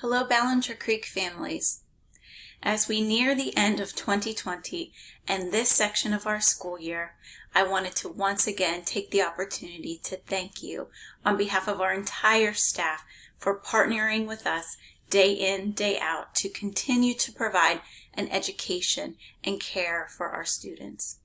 Hello, Ballinger Creek families. As we near the end of 2020 and this section of our school year, I wanted to once again take the opportunity to thank you on behalf of our entire staff for partnering with us day in, day out to continue to provide an education and care for our students.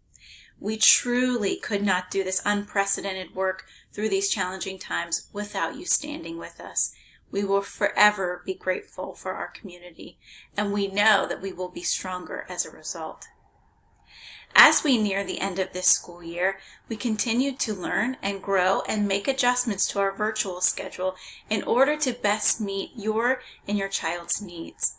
We truly could not do this unprecedented work through these challenging times without you standing with us. We will forever be grateful for our community, and we know that we will be stronger as a result. As we near the end of this school year, we continue to learn and grow and make adjustments to our virtual schedule in order to best meet your and your child's needs.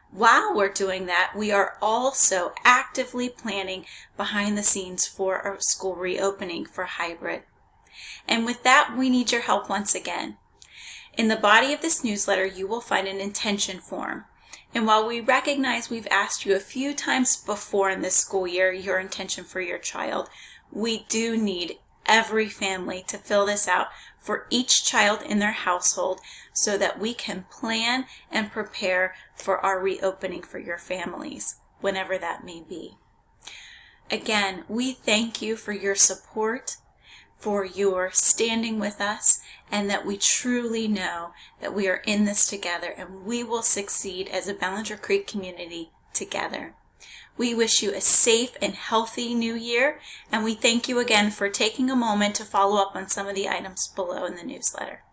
While we're doing that, we are also actively planning behind the scenes for our school reopening for hybrid. And with that, we need your help once again. In the body of this newsletter, you will find an intention form. And while we recognize we've asked you a few times before in this school year your intention for your child, we do need every family to fill this out for each child in their household so that we can plan and prepare for our reopening for your families, whenever that may be. Again, we thank you for your support, for your standing with us, and that we truly know that we are in this together and we will succeed as a Ballinger Creek community together. We wish you a safe and healthy new year, and we thank you again for taking a moment to follow up on some of the items below in the newsletter.